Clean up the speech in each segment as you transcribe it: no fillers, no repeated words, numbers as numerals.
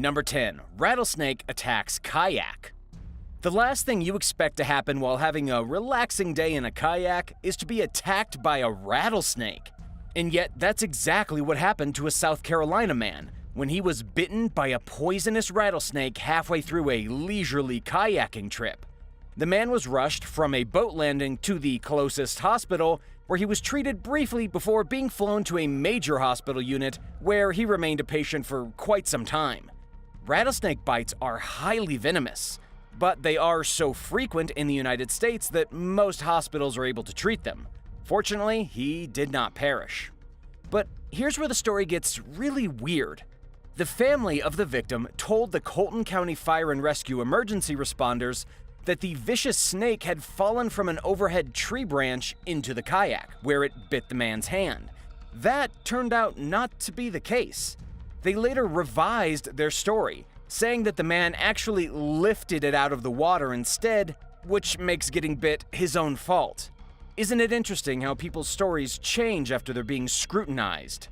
Number 10. Rattlesnake attacks kayak. The last thing you expect to happen while having a relaxing day in a kayak is to be attacked by a rattlesnake. And yet, that's exactly what happened to a South Carolina man when he was bitten by a poisonous rattlesnake halfway through a leisurely kayaking trip. The man was rushed from a boat landing to the closest hospital, where he was treated briefly before being flown to a major hospital unit where he remained a patient for quite some time. Rattlesnake bites are highly venomous, but they are so frequent in the United States that most hospitals are able to treat them. Fortunately, he did not perish. But here's where the story gets really weird. The family of the victim told the Colton County Fire and Rescue emergency responders that the vicious snake had fallen from an overhead tree branch into the kayak, where it bit the man's hand. That turned out not to be the case. They later revised their story, saying that the man actually lifted it out of the water instead, which makes getting bit his own fault. Isn't it interesting how people's stories change after they're being scrutinized?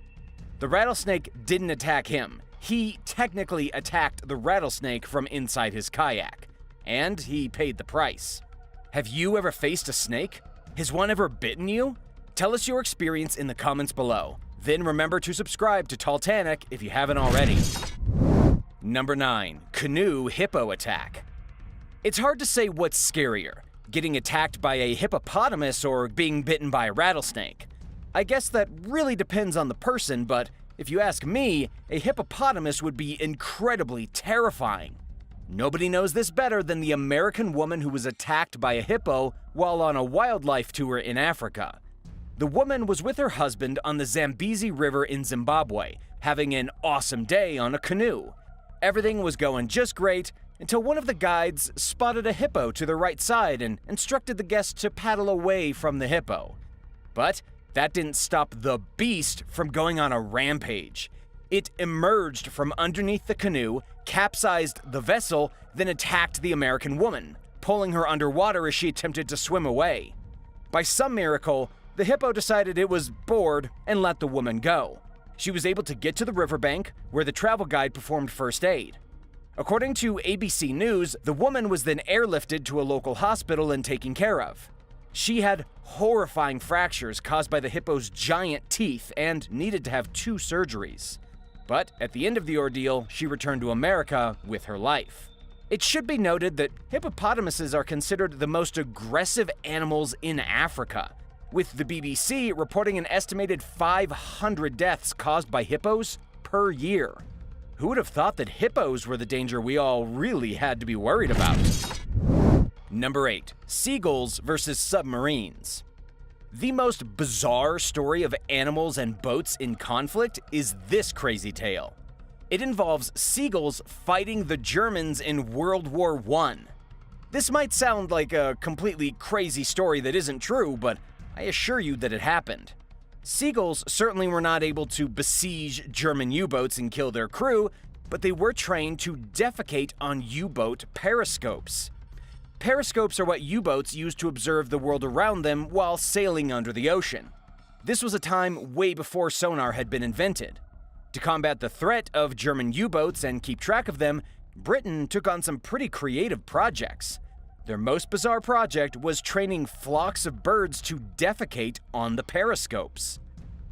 The rattlesnake didn't attack him. He technically attacked the rattlesnake from inside his kayak, and he paid the price. Have you ever faced a snake? Has one ever bitten you? Tell us your experience in the comments below. Then remember to subscribe to Talltanic if you haven't already. Number 9. Canoe hippo attack. It's hard to say what's scarier, getting attacked by a hippopotamus or being bitten by a rattlesnake. I guess that really depends on the person, but if you ask me, a hippopotamus would be incredibly terrifying. Nobody knows this better than the American woman who was attacked by a hippo while on a wildlife tour in Africa. The woman was with her husband on the Zambezi River in Zimbabwe, having an awesome day on a canoe. Everything was going just great until one of the guides spotted a hippo to the right side and instructed the guests to paddle away from the hippo. But that didn't stop the beast from going on a rampage. It emerged from underneath the canoe, capsized the vessel, then attacked the American woman, pulling her underwater as she attempted to swim away. By some miracle, the hippo decided it was bored and let the woman go. She was able to get to the riverbank, where the travel guide performed first aid. According to ABC News, the woman was then airlifted to a local hospital and taken care of. She had horrifying fractures caused by the hippo's giant teeth and needed to have 2 surgeries. But at the end of the ordeal, she returned to America with her life. It should be noted that hippopotamuses are considered the most aggressive animals in Africa, with the BBC reporting an estimated 500 deaths caused by hippos per year. Who would have thought that hippos were the danger we all really had to be worried about? Number 8. Seagulls versus submarines. The most bizarre story of animals and boats in conflict is this crazy tale. It involves seagulls fighting the Germans in World War I. This might sound like a completely crazy story that isn't true, but I assure you that it happened. Seagulls certainly were not able to besiege German U-boats and kill their crew, but they were trained to defecate on U-boat periscopes. Periscopes are what U-boats use to observe the world around them while sailing under the ocean. This was a time way before sonar had been invented. To combat the threat of German U-boats and keep track of them, Britain took on some pretty creative projects. Their most bizarre project was training flocks of birds to defecate on the periscopes.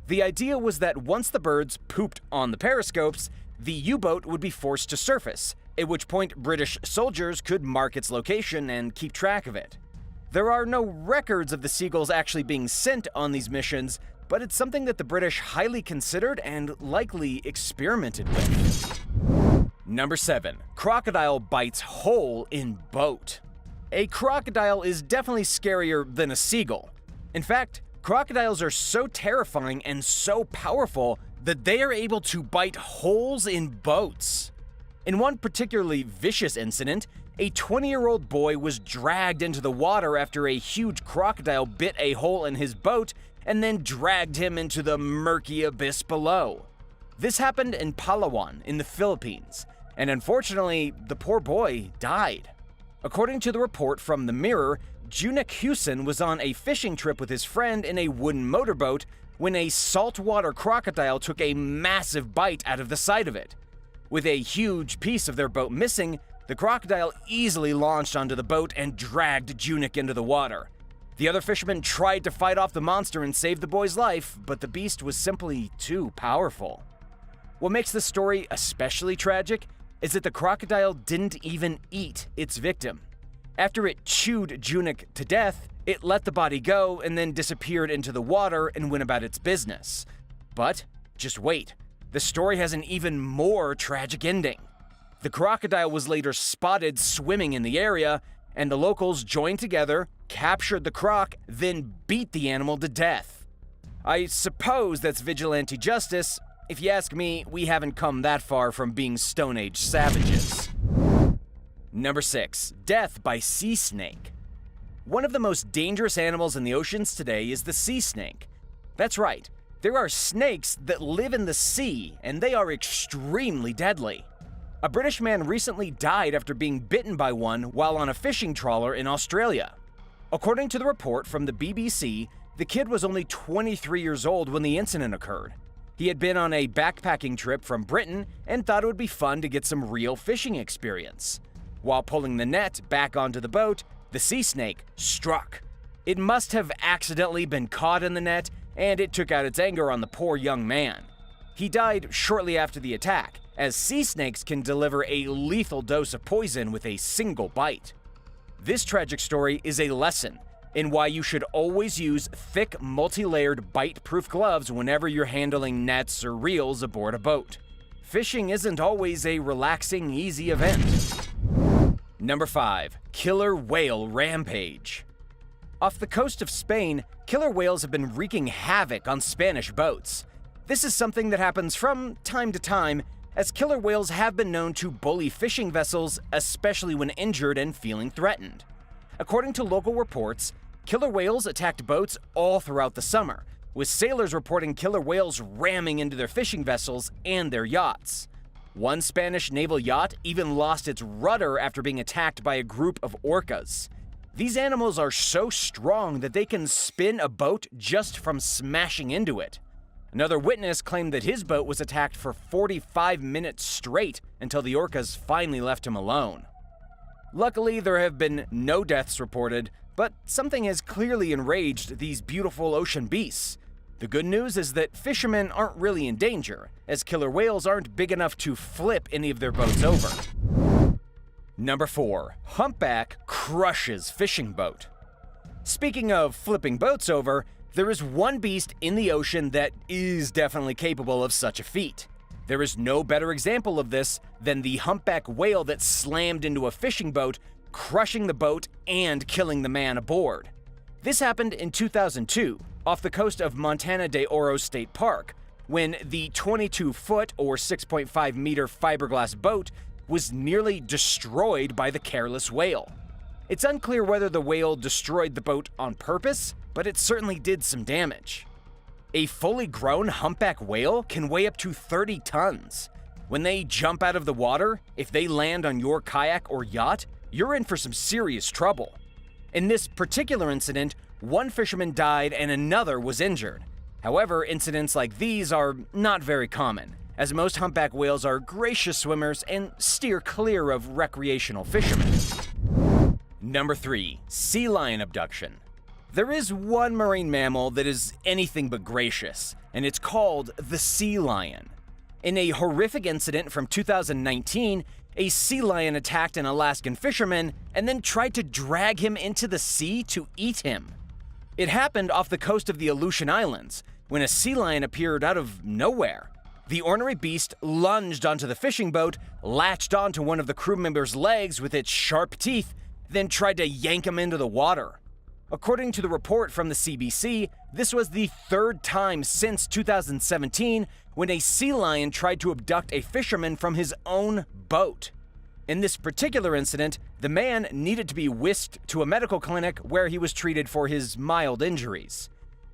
The idea was that once the birds pooped on the periscopes, the U-boat would be forced to surface, at which point British soldiers could mark its location and keep track of it. There are no records of the Seagulls actually being sent on these missions, but it's something that the British highly considered and likely experimented with. Number 7. Crocodile bites hole in boat. A crocodile is definitely scarier than a seagull. In fact, crocodiles are so terrifying and so powerful that they are able to bite holes in boats. In one particularly vicious incident, a 20-year-old boy was dragged into the water after a huge crocodile bit a hole in his boat and then dragged him into the murky abyss below. This happened in Palawan in the Philippines, and unfortunately, the poor boy died. According to the report from The Mirror, Junik Hewson was on a fishing trip with his friend in a wooden motorboat when a saltwater crocodile took a massive bite out of the side of it. With a huge piece of their boat missing, the crocodile easily launched onto the boat and dragged Junik into the water. The other fishermen tried to fight off the monster and save the boy's life, but the beast was simply too powerful. What makes this story especially tragic is that the crocodile didn't even eat its victim. After it chewed Junik to death, it let the body go and then disappeared into the water and went about its business. But just wait, the story has an even more tragic ending. The crocodile was later spotted swimming in the area, and the locals joined together, captured the croc, then beat the animal to death. I suppose that's vigilante justice. If you ask me, we haven't come that far from being Stone Age savages. Number 6. Death by sea snake. One of the most dangerous animals in the oceans today is the sea snake. That's right. There are snakes that live in the sea, and they are extremely deadly. A British man recently died after being bitten by one while on a fishing trawler in Australia. According to the report from the BBC, the kid was only 23 years old when the incident occurred. He had been on a backpacking trip from Britain and thought it would be fun to get some real fishing experience. While pulling the net back onto the boat, the sea snake struck. It must have accidentally been caught in the net, and it took out its anger on the poor young man. He died shortly after the attack, as sea snakes can deliver a lethal dose of poison with a single bite. This tragic story is a lesson in why you should always use thick, multi-layered, bite-proof gloves whenever you're handling nets or reels aboard a boat. Fishing isn't always a relaxing, easy event. Number 5. Killer whale rampage. Off the coast of Spain, killer whales have been wreaking havoc on Spanish boats. This is something that happens from time to time, as killer whales have been known to bully fishing vessels, especially when injured and feeling threatened. According to local reports, killer whales attacked boats all throughout the summer, with sailors reporting killer whales ramming into their fishing vessels and their yachts. One Spanish naval yacht even lost its rudder after being attacked by a group of orcas. These animals are so strong that they can spin a boat just from smashing into it. Another witness claimed that his boat was attacked for 45 minutes straight until the orcas finally left him alone. Luckily, there have been no deaths reported, but something has clearly enraged these beautiful ocean beasts. The good news is that fishermen aren't really in danger, as killer whales aren't big enough to flip any of their boats over. Number 4. Humpback crushes fishing boat. Speaking of flipping boats over, there is one beast in the ocean that is definitely capable of such a feat. There is no better example of this than the humpback whale that slammed into a fishing boat, crushing the boat and killing the man aboard. This happened in 2002, off the coast of Montana de Oro State Park, when the 22-foot or 6.5-meter fiberglass boat was nearly destroyed by the careless whale. It's unclear whether the whale destroyed the boat on purpose, but it certainly did some damage. A fully grown humpback whale can weigh up to 30 tons. When they jump out of the water, if they land on your kayak or yacht, you're in for some serious trouble. In this particular incident, one fisherman died and another was injured. However, incidents like these are not very common, as most humpback whales are gracious swimmers and steer clear of recreational fishermen. Number 3. Sea lion abduction. There is one marine mammal that is anything but gracious, and it's called the sea lion. In a horrific incident from 2019, a sea lion attacked an Alaskan fisherman and then tried to drag him into the sea to eat him. It happened off the coast of the Aleutian Islands, when a sea lion appeared out of nowhere. The ornery beast lunged onto the fishing boat, latched onto one of the crew members' legs with its sharp teeth, then tried to yank him into the water. According to the report from the CBC, this was the third time since 2017 when a sea lion tried to abduct a fisherman from his own boat. In this particular incident, the man needed to be whisked to a medical clinic where he was treated for his mild injuries.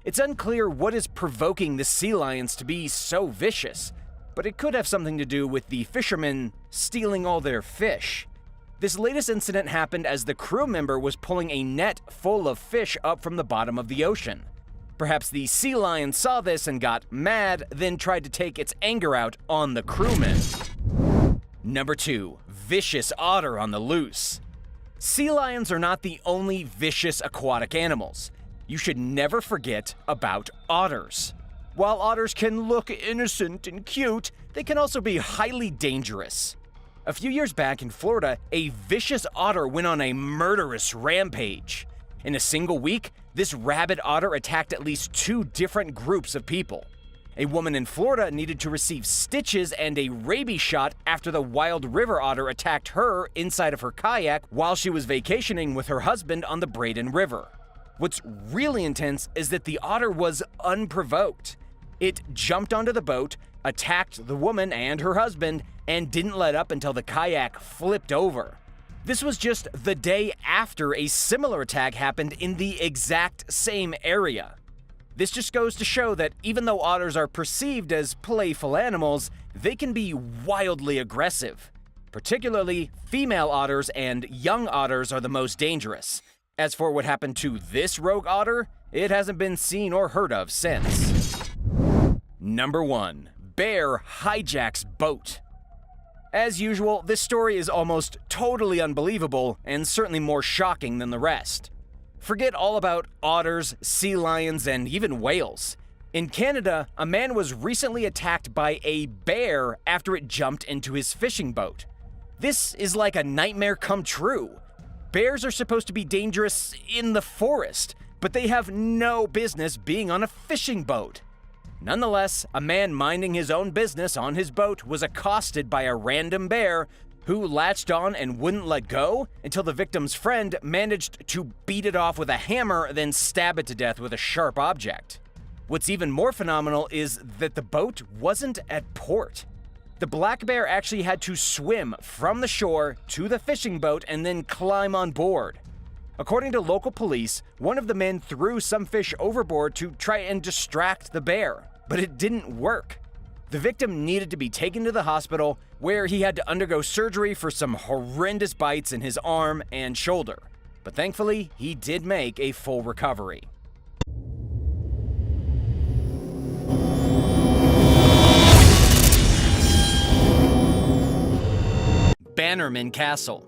It's unclear what is provoking the sea lions to be so vicious, but it could have something to do with the fishermen stealing all their fish. This latest incident happened as the crew member was pulling a net full of fish up from the bottom of the ocean. Perhaps the sea lion saw this and got mad, then tried to take its anger out on the crewmen. Number 2. Vicious otter on the loose. Sea lions are not the only vicious aquatic animals. You should never forget about otters. While otters can look innocent and cute, they can also be highly dangerous. A few years back in Florida, a vicious otter went on a murderous rampage. In a single week, this rabid otter attacked at least 2 different groups of people. A woman in Florida needed to receive stitches and a rabies shot after the wild river otter attacked her inside of her kayak while she was vacationing with her husband on the Braden River. What's really intense is that the otter was unprovoked. It jumped onto the boat, attacked the woman and her husband, and didn't let up until the kayak flipped over. This was just the day after a similar attack happened in the exact same area. This just goes to show that even though otters are perceived as playful animals, they can be wildly aggressive. Particularly, female otters and young otters are the most dangerous. As for what happened to this rogue otter, it hasn't been seen or heard of since. Number 1. Bear hijacks boat. As usual, this story is almost totally unbelievable and certainly more shocking than the rest. Forget all about otters, sea lions, and even whales. In Canada, a man was recently attacked by a bear after it jumped into his fishing boat. This is like a nightmare come true. Bears are supposed to be dangerous in the forest, but they have no business being on a fishing boat. Nonetheless, a man minding his own business on his boat was accosted by a random bear who latched on and wouldn't let go until the victim's friend managed to beat it off with a hammer, then stab it to death with a sharp object. What's even more phenomenal is that the boat wasn't at port. The black bear actually had to swim from the shore to the fishing boat and then climb on board. According to local police, one of the men threw some fish overboard to try and distract the bear, but it didn't work. The victim needed to be taken to the hospital, where he had to undergo surgery for some horrendous bites in his arm and shoulder. But thankfully, he did make a full recovery. Bannerman Castle.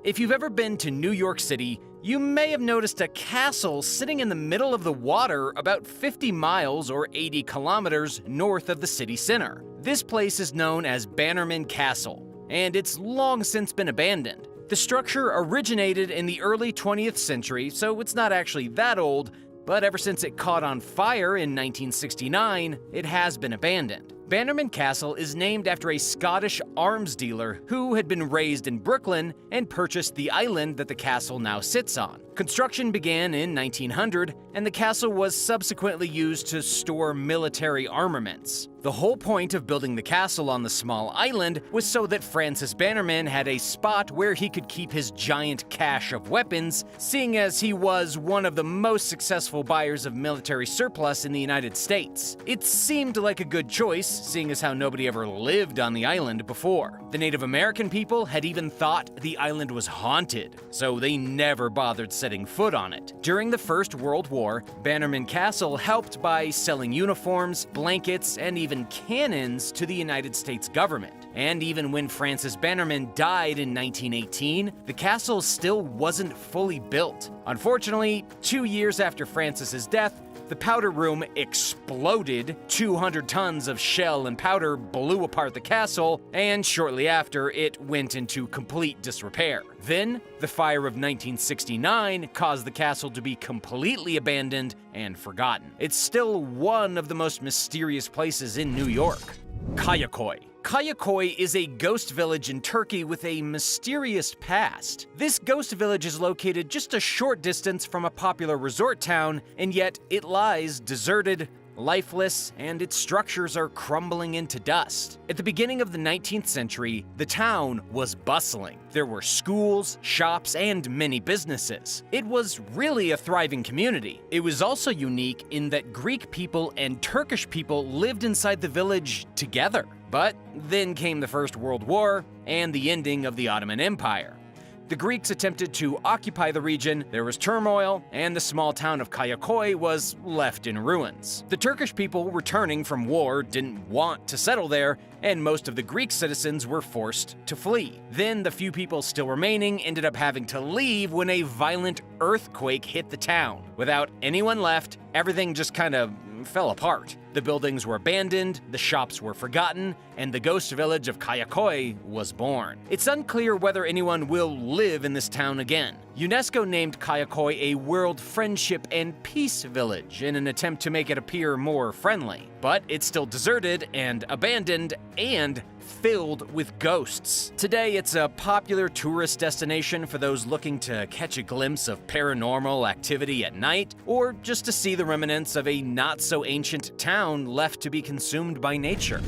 If you've ever been to New York City, you may have noticed a castle sitting in the middle of the water about 50 miles or 80 kilometers north of the city center. This place is known as Bannerman Castle, and it's long since been abandoned. The structure originated in the early 20th century, so it's not actually that old, but ever since it caught on fire in 1969, it has been abandoned. Bannerman Castle is named after a Scottish arms dealer who had been raised in Brooklyn and purchased the island that the castle now sits on. Construction began in 1900, and the castle was subsequently used to store military armaments. The whole point of building the castle on the small island was so that Francis Bannerman had a spot where he could keep his giant cache of weapons, seeing as he was one of the most successful buyers of military surplus in the United States. It seemed like a good choice, seeing as how nobody ever lived on the island before. The Native American people had even thought the island was haunted, so they never bothered setting foot on it. During the First World War, Bannerman Castle helped by selling uniforms, blankets, and even cannons to the United States government. And even when Francis Bannerman died in 1918, the castle still wasn't fully built. Unfortunately, 2 years after Francis's death, the powder room exploded, 200 tons of shell and powder blew apart the castle, and shortly after, it went into complete disrepair. Then, the fire of 1969 caused the castle to be completely abandoned and forgotten. It's still one of the most mysterious places in New York. Kayakoi. Kayakoi is a ghost village in Turkey with a mysterious past. This ghost village is located just a short distance from a popular resort town, and yet it lies deserted, lifeless, and its structures are crumbling into dust. At the beginning of the 19th century, the town was bustling. There were schools, shops, and many businesses. It was really a thriving community. It was also unique in that Greek people and Turkish people lived inside the village together. But then came the First World War and the ending of the Ottoman Empire. The Greeks attempted to occupy the region, there was turmoil, and the small town of Kayakoi was left in ruins. The Turkish people returning from war didn't want to settle there, and most of the Greek citizens were forced to flee. Then the few people still remaining ended up having to leave when a violent earthquake hit the town. Without anyone left, everything just kind of fell apart. The buildings were abandoned, the shops were forgotten, and the ghost village of Kayakoi was born. It's unclear whether anyone will live in this town again. UNESCO named Kayakoi a World Friendship and Peace Village in an attempt to make it appear more friendly. But it's still deserted and abandoned and filled with ghosts. Today, it's a popular tourist destination for those looking to catch a glimpse of paranormal activity at night, or just to see the remnants of a not-so-ancient town left to be consumed by nature.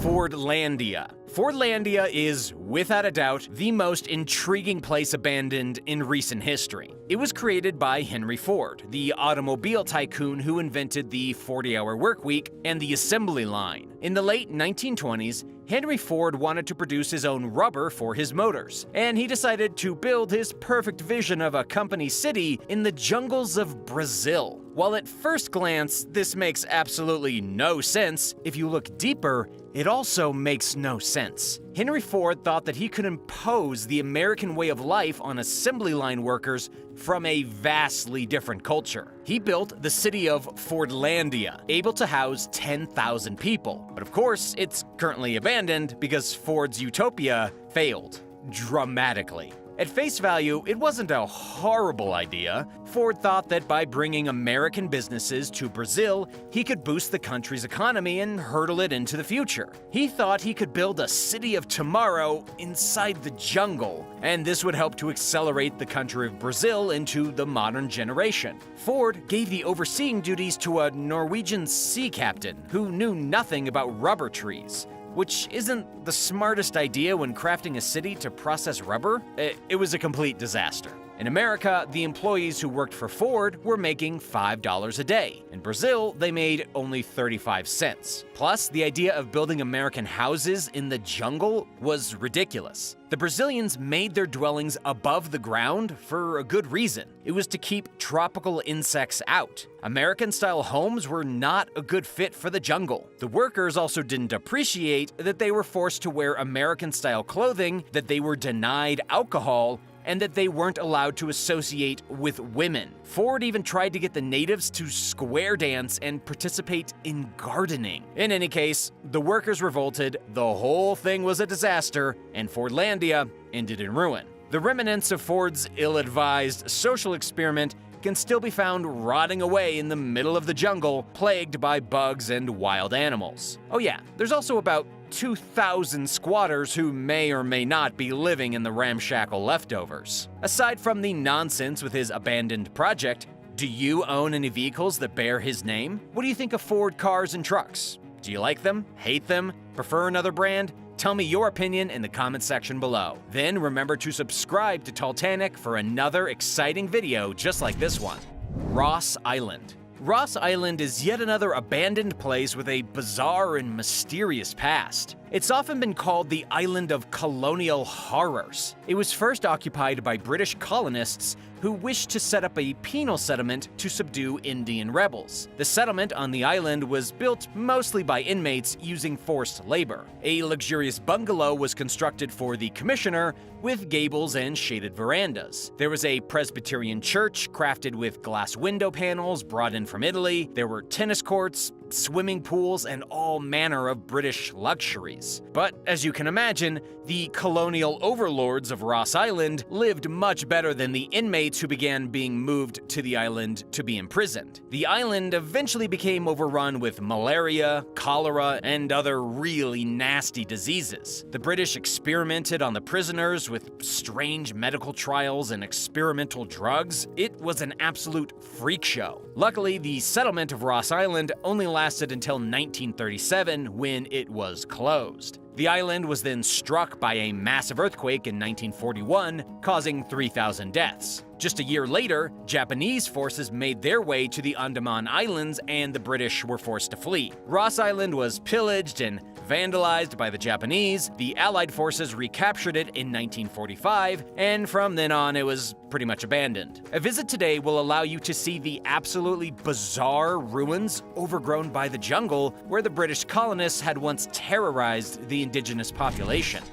Fordlandia. Fordlandia is, without a doubt, the most intriguing place abandoned in recent history. It was created by Henry Ford, the automobile tycoon who invented the 40-hour workweek and the assembly line. In the late 1920s, Henry Ford wanted to produce his own rubber for his motors, and he decided to build his perfect vision of a company city in the jungles of Brazil. While at first glance, this makes absolutely no sense, if you look deeper, it also makes no sense. Henry Ford thought that he could impose the American way of life on assembly line workers from a vastly different culture. He built the city of Fordlandia, able to house 10,000 people. But of course, it's currently abandoned because Ford's utopia failed dramatically. At face value, it wasn't a horrible idea. Ford thought that by bringing American businesses to Brazil, he could boost the country's economy and hurtle it into the future. He thought he could build a city of tomorrow inside the jungle, and this would help to accelerate the country of Brazil into the modern generation. Ford gave the overseeing duties to a Norwegian sea captain who knew nothing about rubber trees, which isn't the smartest idea when crafting a city to process rubber. It was a complete disaster. In America, the employees who worked for Ford were making $5 a day. In Brazil, they made only 35 cents. Plus, the idea of building American houses in the jungle was ridiculous. The Brazilians made their dwellings above the ground for a good reason. It was to keep tropical insects out. American-style homes were not a good fit for the jungle. The workers also didn't appreciate that they were forced to wear American-style clothing, that they were denied alcohol, and that they weren't allowed to associate with women. Ford even tried to get the natives to square dance and participate in gardening. In any case, the workers revolted, the whole thing was a disaster, and Fordlandia ended in ruin. The remnants of Ford's ill-advised social experiment can still be found rotting away in the middle of the jungle, plagued by bugs and wild animals. Oh yeah, there's also about 2,000 squatters who may or may not be living in the ramshackle leftovers. Aside from the nonsense with his abandoned project, do you own any vehicles that bear his name? What do you think of Ford cars and trucks? Do you like them? Hate them? Prefer another brand? Tell me your opinion in the comment section below. Then remember to subscribe to Talltanic for another exciting video just like this one. Ross Island. Ross Island is yet another abandoned place with a bizarre and mysterious past. It's often been called the Island of Colonial Horrors. It was first occupied by British colonists who wished to set up a penal settlement to subdue Indian rebels. The settlement on the island was built mostly by inmates using forced labor. A luxurious bungalow was constructed for the commissioner with gables and shaded verandas. There was a Presbyterian church crafted with glass window panels brought in from Italy. There were tennis courts, swimming pools, and all manner of British luxuries. But as you can imagine, the colonial overlords of Ross Island lived much better than the inmates who began being moved to the island to be imprisoned. The island eventually became overrun with malaria, cholera, and other really nasty diseases. The British experimented on the prisoners with strange medical trials and experimental drugs. It was an absolute freak show. Luckily, the settlement of Ross Island only lasted until 1937, when it was closed. The island was then struck by a massive earthquake in 1941, causing 3,000 deaths. Just a year later, Japanese forces made their way to the Andaman Islands and the British were forced to flee. Ross Island was pillaged and vandalized by the Japanese. The Allied forces recaptured it in 1945, and from then on it was pretty much abandoned. A visit today will allow you to see the absolutely bizarre ruins overgrown by the jungle where the British colonists had once terrorized the indigenous population.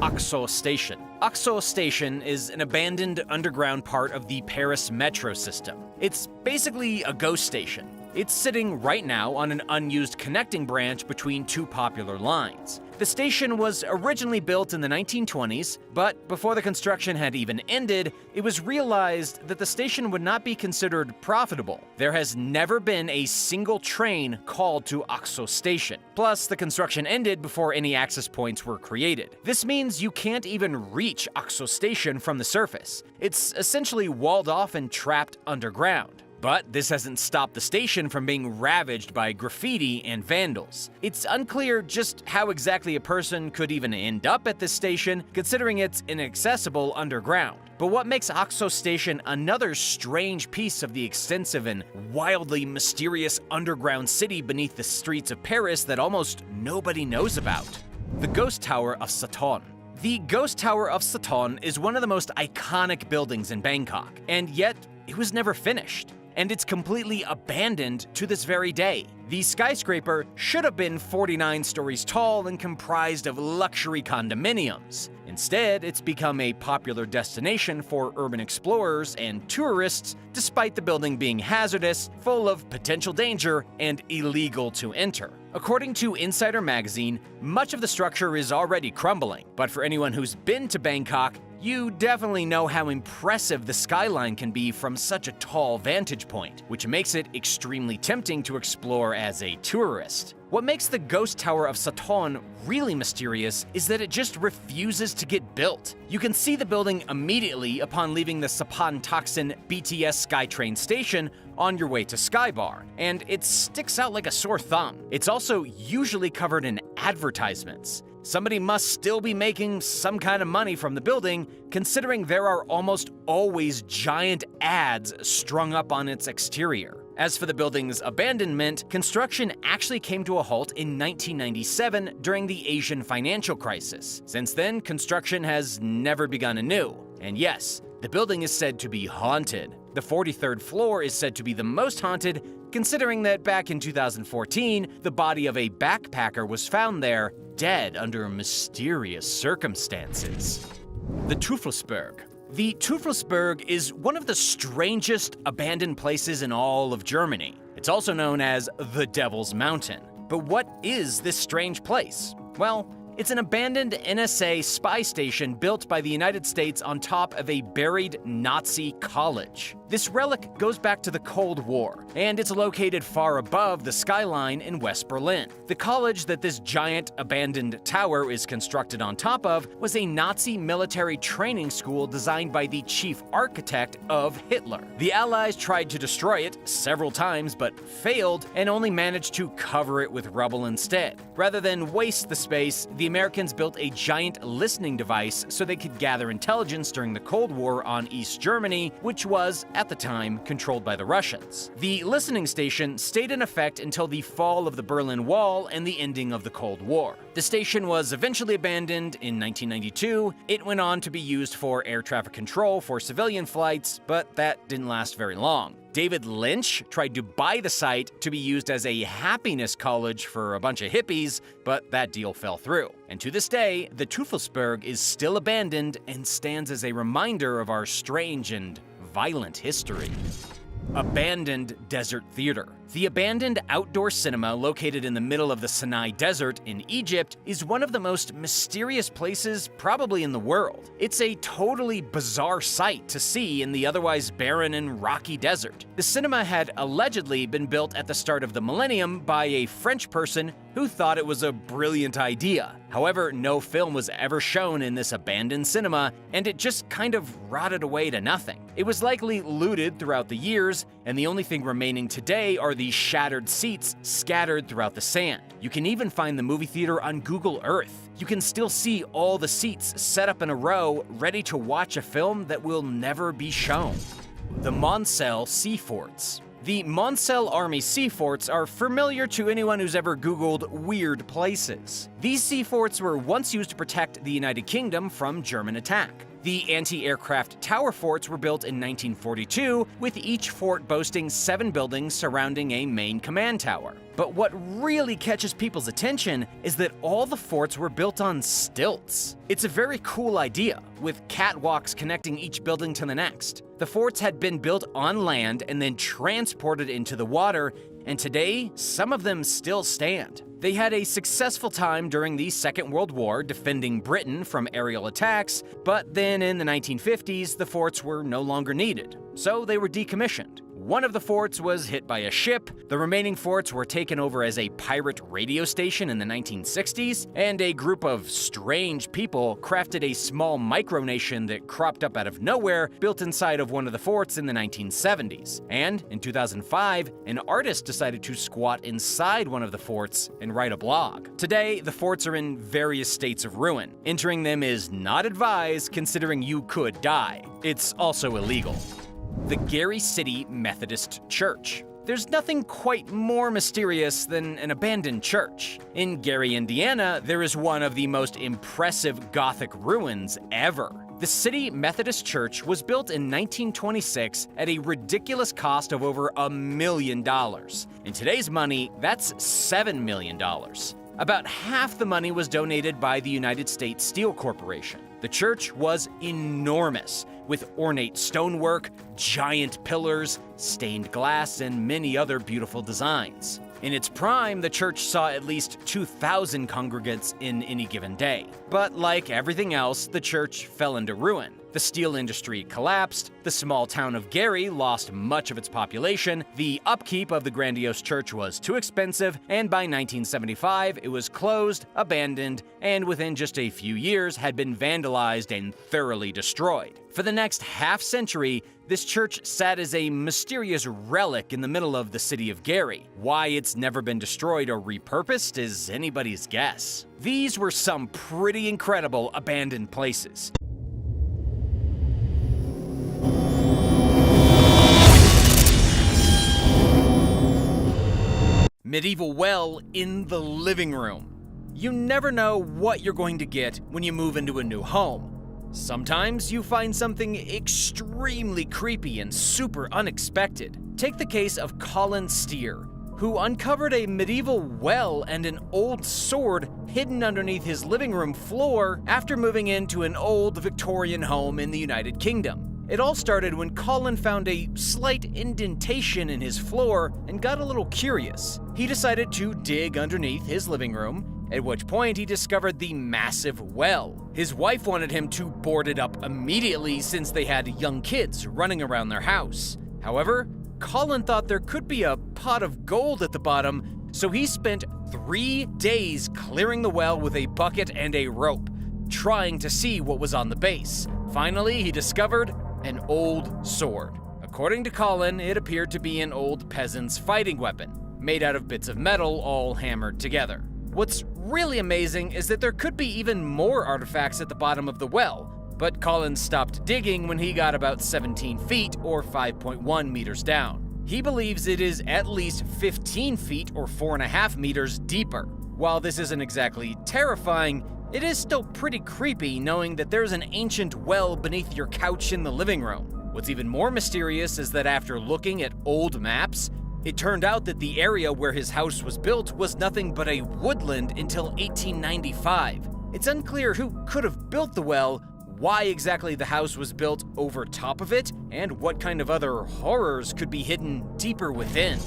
Oxo Station. Oxo Station is an abandoned underground part of the Paris metro system. It's basically a ghost station. It's sitting right now on an unused connecting branch between two popular lines. The station was originally built in the 1920s, but before the construction had even ended, it was realized that the station would not be considered profitable. There has never been a single train called to Oxo Station. Plus, the construction ended before any access points were created. This means you can't even reach Oxo Station from the surface. It's essentially walled off and trapped underground. But this hasn't stopped the station from being ravaged by graffiti and vandals. It's unclear just how exactly a person could even end up at this station, considering it's inaccessible underground. But what makes Oxo Station another strange piece of the extensive and wildly mysterious underground city beneath the streets of Paris that almost nobody knows about? The Ghost Tower of Saturn. The Ghost Tower of Saturn is one of the most iconic buildings in Bangkok, and yet it was never finished. And it's completely abandoned to this very day. The skyscraper should have been 49 stories tall and comprised of luxury condominiums. Instead, it's become a popular destination for urban explorers and tourists, despite the building being hazardous, full of potential danger, and illegal to enter. According to Insider Magazine, much of the structure is already crumbling, but for anyone who's been to Bangkok, you definitely know how impressive the skyline can be from such a tall vantage point, which makes it extremely tempting to explore as a tourist. What makes the Ghost Tower of Saturn really mysterious is that it just refuses to get built. You can see the building immediately upon leaving the Sapan Taksin BTS SkyTrain station on your way to Skybar, and it sticks out like a sore thumb. It's also usually covered in advertisements. Somebody must still be making some kind of money from the building, considering there are almost always giant ads strung up on its exterior. As for the building's abandonment, construction actually came to a halt in 1997 during the Asian financial crisis. Since then, construction has never begun anew. And yes, the building is said to be haunted. The 43rd floor is said to be the most haunted, considering that back in 2014, the body of a backpacker was found there, dead under mysterious circumstances. The Truthlessberg. The Truthlessberg is one of the strangest abandoned places in all of Germany. It's also known as the Devil's Mountain. But what is this strange place? Well, it's an abandoned NSA spy station built by the United States on top of a buried Nazi college. This relic goes back to the Cold War, and it's located far above the skyline in West Berlin. The college that this giant abandoned tower is constructed on top of was a Nazi military training school designed by the chief architect of Hitler. The Allies tried to destroy it several times but failed and only managed to cover it with rubble instead. Rather than waste the space, the Americans built a giant listening device so they could gather intelligence during the Cold War on East Germany, which was, at the time, controlled by the Russians. The listening station stayed in effect until the fall of the Berlin Wall and the ending of the Cold War. The station was eventually abandoned in 1992. It went on to be used for air traffic control for civilian flights, but that didn't last very long. David Lynch tried to buy the site to be used as a happiness college for a bunch of hippies, but that deal fell through. And to this day, the Truthlessberg is still abandoned and stands as a reminder of our strange and violent history. Abandoned Desert Theater. The abandoned outdoor cinema located in the middle of the Sinai Desert in Egypt is one of the most mysterious places probably in the world. It's a totally bizarre sight to see in the otherwise barren and rocky desert. The cinema had allegedly been built at the start of the millennium by a French person who thought it was a brilliant idea. However, no film was ever shown in this abandoned cinema, and it just kind of rotted away to nothing. It was likely looted throughout the years, and the only thing remaining today are the shattered seats scattered throughout the sand. You can even find the movie theater on Google Earth. You can still see all the seats set up in a row, ready to watch a film that will never be shown. The Moncel Sea Forts. The Moncel Army Sea Forts are familiar to anyone who's ever Googled weird places. These sea forts were once used to protect the United Kingdom from German attack. The anti-aircraft tower forts were built in 1942, with each fort boasting 7 buildings surrounding a main command tower. But what really catches people's attention is that all the forts were built on stilts. It's a very cool idea, with catwalks connecting each building to the next. The forts had been built on land and then transported into the water, and today, some of them still stand. They had a successful time during the Second World War defending Britain from aerial attacks, but then in the 1950s, the forts were no longer needed, so they were decommissioned. One of the forts was hit by a ship, the remaining forts were taken over as a pirate radio station in the 1960s, and a group of strange people crafted a small micronation that cropped up out of nowhere, built inside of one of the forts in the 1970s. And in 2005, an artist decided to squat inside one of the forts and write a blog. Today, the forts are in various states of ruin. Entering them is not advised, considering you could die. It's also illegal. The Gary City Methodist Church. There's nothing quite more mysterious than an abandoned church. In Gary, Indiana, there is one of the most impressive Gothic ruins ever. The City Methodist Church was built in 1926 at a ridiculous cost of over $1 million. In today's money, that's $7 million. About half the money was donated by the United States Steel Corporation. The church was enormous, with ornate stonework, giant pillars, stained glass, and many other beautiful designs. In its prime, the church saw at least 2,000 congregants in any given day. But like everything else, the church fell into ruin. The steel industry collapsed, the small town of Gary lost much of its population, the upkeep of the grandiose church was too expensive, and by 1975 it was closed, abandoned, and within just a few years had been vandalized and thoroughly destroyed. For the next half-century, this church sat as a mysterious relic in the middle of the city of Gary. Why it's never been destroyed or repurposed is anybody's guess. These were some pretty incredible abandoned places. Medieval well in the living room. You never know what you're going to get when you move into a new home. Sometimes you find something extremely creepy and super unexpected. Take the case of Colin Steer, who uncovered a medieval well and an old sword hidden underneath his living room floor after moving into an old Victorian home in the United Kingdom. It all started when Colin found a slight indentation in his floor and got a little curious. He decided to dig underneath his living room, at which point he discovered the massive well. His wife wanted him to board it up immediately since they had young kids running around their house. However, Colin thought there could be a pot of gold at the bottom, so he spent 3 days clearing the well with a bucket and a rope, trying to see what was on the base. Finally, he discovered an old sword. According to Colin, it appeared to be an old peasant's fighting weapon, made out of bits of metal all hammered together. What's really amazing is that there could be even more artifacts at the bottom of the well, but Colin stopped digging when he got about 17 feet or 5.1 meters down. He believes it is at least 15 feet or 4.5 meters deeper. While this isn't exactly terrifying, it is still pretty creepy knowing that there's an ancient well beneath your couch in the living room. What's even more mysterious is that after looking at old maps, it turned out that the area where his house was built was nothing but a woodland until 1895. It's unclear who could have built the well, why exactly the house was built over top of it, and what kind of other horrors could be hidden deeper within.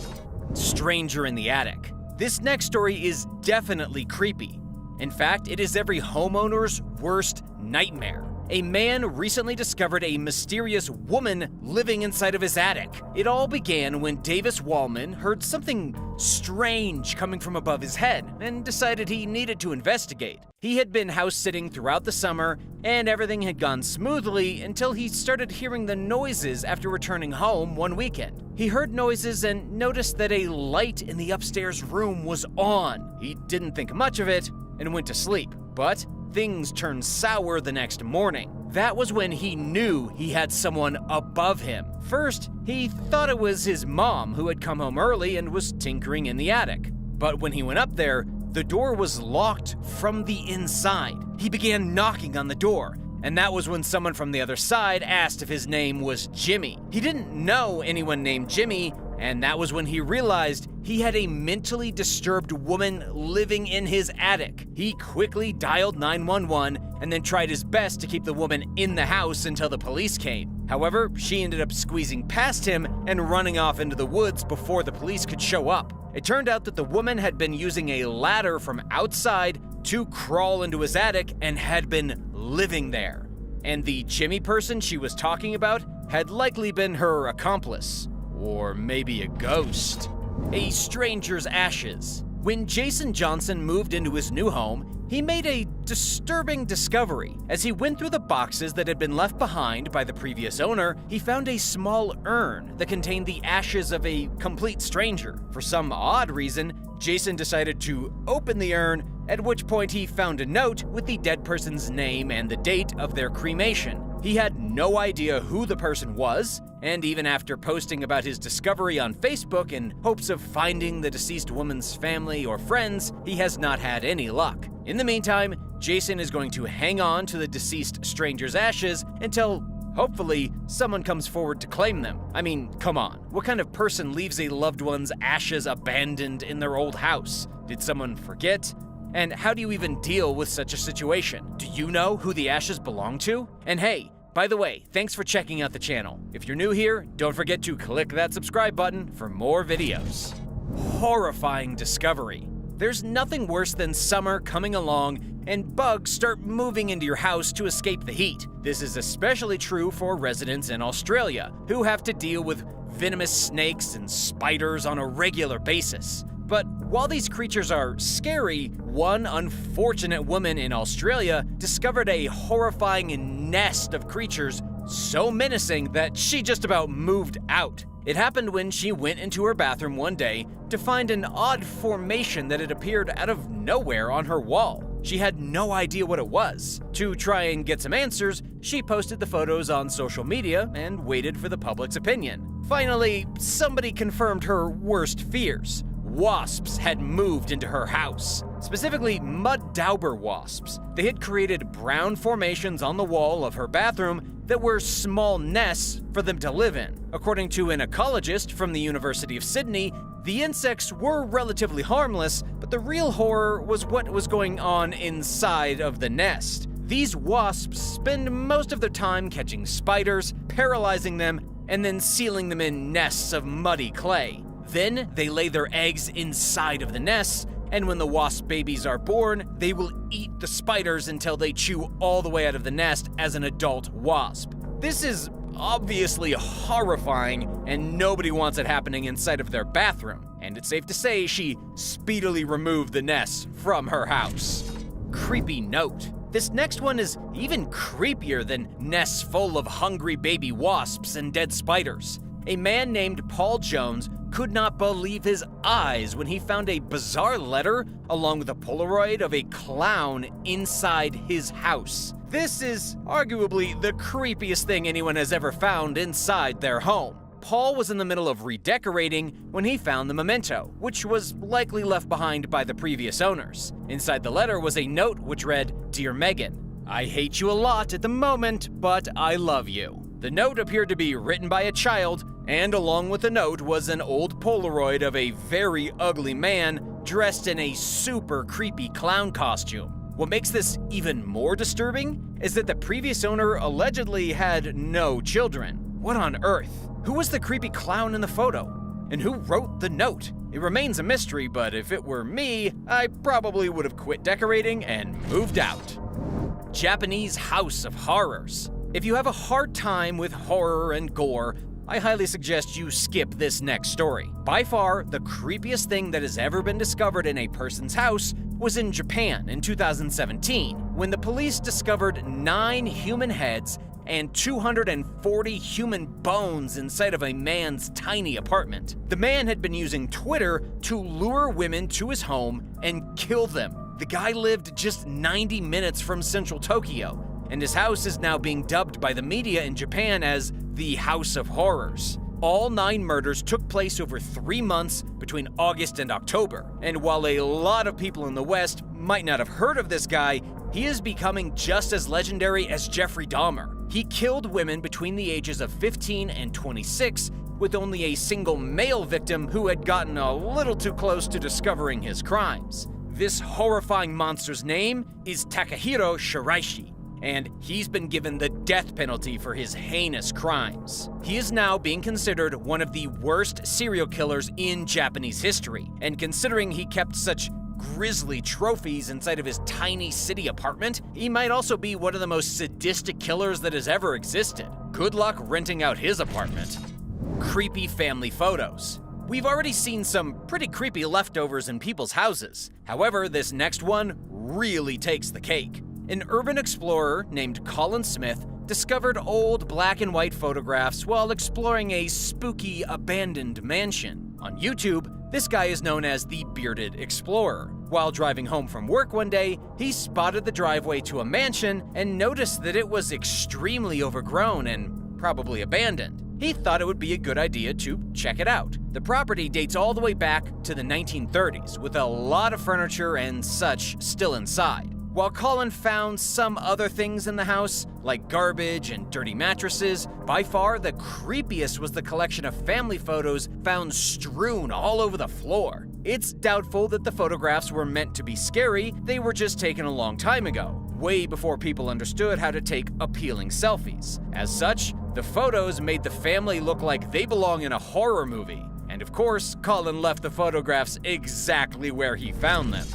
Stranger in the attic. This next story is definitely creepy. In fact, it is every homeowner's worst nightmare. A man recently discovered a mysterious woman living inside of his attic. It all began when Davis Wallman heard something strange coming from above his head and decided he needed to investigate. He had been house-sitting throughout the summer, and everything had gone smoothly until he started hearing the noises after returning home one weekend. He heard noises and noticed that a light in the upstairs room was on. He didn't think much of it and went to sleep, but things turned sour the next morning. That was when he knew he had someone above him. First, he thought it was his mom who had come home early and was tinkering in the attic. But when he went up there, the door was locked from the inside. He began knocking on the door, and that was when someone from the other side asked if his name was Jimmy. He didn't know anyone named Jimmy, and that was when he realized he had a mentally disturbed woman living in his attic. He quickly dialed 911 and then tried his best to keep the woman in the house until the police came. However, she ended up squeezing past him and running off into the woods before the police could show up. It turned out that the woman had been using a ladder from outside to crawl into his attic and had been living there. And the Jimmy person she was talking about had likely been her accomplice. Or maybe a ghost. A stranger's ashes. When Jason Johnson moved into his new home, he made a disturbing discovery. As he went through the boxes that had been left behind by the previous owner, he found a small urn that contained the ashes of a complete stranger. For some odd reason, Jason decided to open the urn, at which point he found a note with the dead person's name and the date of their cremation. He had no idea who the person was, and even after posting about his discovery on Facebook in hopes of finding the deceased woman's family or friends, he has not had any luck. In the meantime, Jason is going to hang on to the deceased stranger's ashes until, hopefully, someone comes forward to claim them. I mean, come on. What kind of person leaves a loved one's ashes abandoned in their old house? Did someone forget? And how do you even deal with such a situation? Do you know who the ashes belong to? And hey, by the way, thanks for checking out the channel. If you're new here, don't forget to click that subscribe button for more videos. Horrifying Discovery. There's nothing worse than summer coming along and bugs start moving into your house to escape the heat. This is especially true for residents in Australia, who have to deal with venomous snakes and spiders on a regular basis. But while these creatures are scary, one unfortunate woman in Australia discovered a horrifying nest of creatures so menacing that she just about moved out. It happened when she went into her bathroom one day to find an odd formation that had appeared out of nowhere on her wall. She had no idea what it was. To try and get some answers, she posted the photos on social media and waited for the public's opinion. Finally, somebody confirmed her worst fears. Wasps had moved into her house, specifically mud dauber wasps. They had created brown formations on the wall of her bathroom that were small nests for them to live in. According to an ecologist from the University of Sydney, the insects were relatively harmless, but the real horror was what was going on inside of the nest. These wasps spend most of their time catching spiders, paralyzing them, and then sealing them in nests of muddy clay. Then they lay their eggs inside of the nests, and when the wasp babies are born, they will eat the spiders until they chew all the way out of the nest as an adult wasp. This is obviously horrifying, and nobody wants it happening inside of their bathroom. And it's safe to say she speedily removed the nests from her house. Creepy note. This next one is even creepier than nests full of hungry baby wasps and dead spiders. A man named Paul Jones could not believe his eyes when he found a bizarre letter along with a Polaroid of a clown inside his house. This is arguably the creepiest thing anyone has ever found inside their home. Paul was in the middle of redecorating when he found the memento, which was likely left behind by the previous owners. Inside the letter was a note which read, "Dear Megan, I hate you a lot at the moment, but I love you." The note appeared to be written by a child, and along with the note was an old Polaroid of a very ugly man dressed in a super creepy clown costume. What makes this even more disturbing is that the previous owner allegedly had no children. What on earth? Who was the creepy clown in the photo? And who wrote the note? It remains a mystery, but if it were me, I probably would have quit decorating and moved out. Japanese House of Horrors. If you have a hard time with horror and gore, I highly suggest you skip this next story. By far, the creepiest thing that has ever been discovered in a person's house was in Japan in 2017, when the police discovered 9 human heads and 240 human bones inside of a man's tiny apartment. The man had been using Twitter to lure women to his home and kill them. The guy lived just 90 minutes from central Tokyo, and his house is now being dubbed by the media in Japan as the House of Horrors. All 9 murders took place over 3 months between August and October, and while a lot of people in the West might not have heard of this guy, he is becoming just as legendary as Jeffrey Dahmer. He killed women between the ages of 15 and 26, with only a single male victim who had gotten a little too close to discovering his crimes. This horrifying monster's name is Takahiro Shiraishi, and he's been given the death penalty for his heinous crimes. He is now being considered one of the worst serial killers in Japanese history, and considering he kept such grisly trophies inside of his tiny city apartment, he might also be one of the most sadistic killers that has ever existed. Good luck renting out his apartment. Creepy family photos. We've already seen some pretty creepy leftovers in people's houses. However, this next one really takes the cake. An urban explorer named Colin Smith discovered old black and white photographs while exploring a spooky abandoned mansion. On YouTube, this guy is known as the Bearded Explorer. While driving home from work one day, he spotted the driveway to a mansion and noticed that it was extremely overgrown and probably abandoned. He thought it would be a good idea to check it out. The property dates all the way back to the 1930s, with a lot of furniture and such still inside. While Colin found some other things in the house, like garbage and dirty mattresses, by far the creepiest was the collection of family photos found strewn all over the floor. It's doubtful that the photographs were meant to be scary, they were just taken a long time ago, way before people understood how to take appealing selfies. As such, the photos made the family look like they belong in a horror movie. And of course, Colin left the photographs exactly where he found them.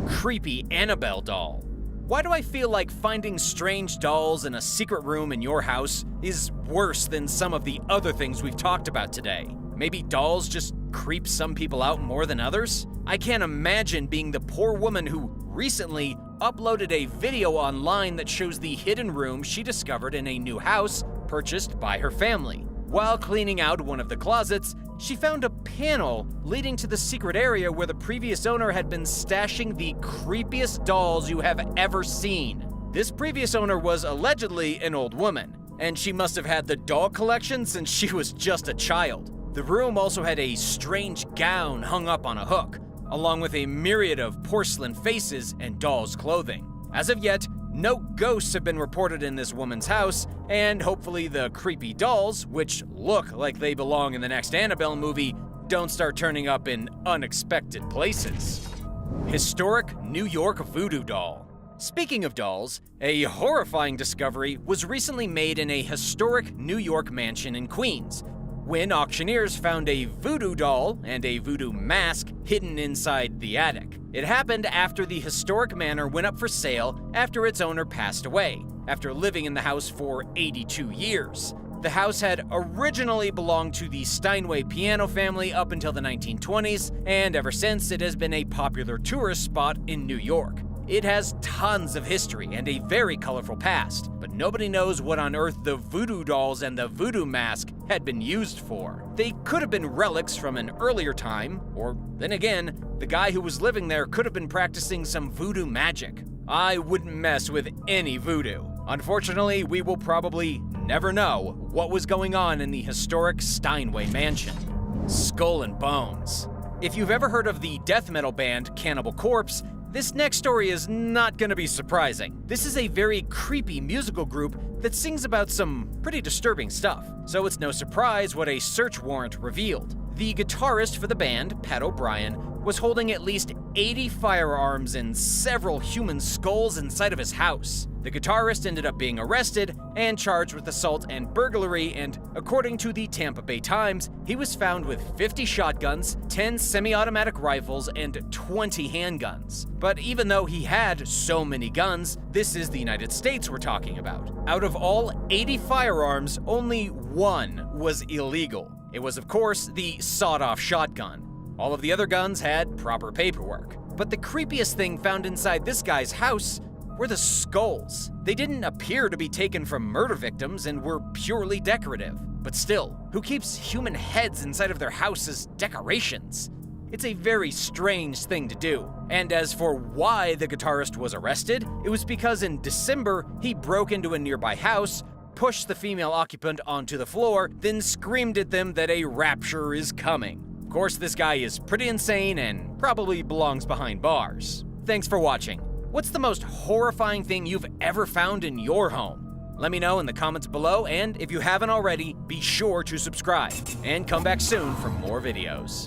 Creepy Annabelle doll. Why do I feel like finding strange dolls in a secret room in your house is worse than some of the other things we've talked about today? Maybe dolls just creep some people out more than others? I can't imagine being the poor woman who recently uploaded a video online that shows the hidden room she discovered in a new house purchased by her family. While cleaning out one of the closets, she found a panel leading to the secret area where the previous owner had been stashing the creepiest dolls you have ever seen. This previous owner was allegedly an old woman, and she must have had the doll collection since she was just a child. The room also had a strange gown hung up on a hook, along with a myriad of porcelain faces and dolls' clothing. As of yet, no ghosts have been reported in this woman's house, and hopefully the creepy dolls, which look like they belong in the next Annabelle movie, don't start turning up in unexpected places. Historic New York Voodoo doll. Speaking of dolls, a horrifying discovery was recently made in a historic New York mansion in Queens, when auctioneers found a voodoo doll and a voodoo mask hidden inside the attic. It happened after the historic manor went up for sale after its owner passed away, after living in the house for 82 years. The house had originally belonged to the Steinway piano family up until the 1920s, and ever since it has been a popular tourist spot in New York. It has tons of history and a very colorful past, but nobody knows what on earth the voodoo dolls and the voodoo mask had been used for. They could have been relics from an earlier time, or then again, the guy who was living there could have been practicing some voodoo magic. I wouldn't mess with any voodoo. Unfortunately, we will probably never know what was going on in the historic Steinway mansion. Skull and Bones. If you've ever heard of the death metal band Cannibal Corpse, this next story is not going to be surprising. This is a very creepy musical group that sings about some pretty disturbing stuff, so it's no surprise what a search warrant revealed. The guitarist for the band, Pat O'Brien, was holding at least 80 firearms and several human skulls inside of his house. The guitarist ended up being arrested and charged with assault and burglary, and according to the Tampa Bay Times, he was found with 50 shotguns, 10 semi-automatic rifles, and 20 handguns. But even though he had so many guns, this is the United States we're talking about. Out of all 80 firearms, only one was illegal. It was, of course, the sawed-off shotgun. All of the other guns had proper paperwork. But the creepiest thing found inside this guy's house were the skulls. They didn't appear to be taken from murder victims and were purely decorative. But still, who keeps human heads inside of their house as decorations? It's a very strange thing to do. And as for why the guitarist was arrested, it was because in December, he broke into a nearby house, pushed the female occupant onto the floor, then screamed at them that a rapture is coming. Of course, this guy is pretty insane and probably belongs behind bars. Thanks for watching. What's the most horrifying thing you've ever found in your home? Let me know in the comments below, and if you haven't already, be sure to subscribe. And come back soon for more videos.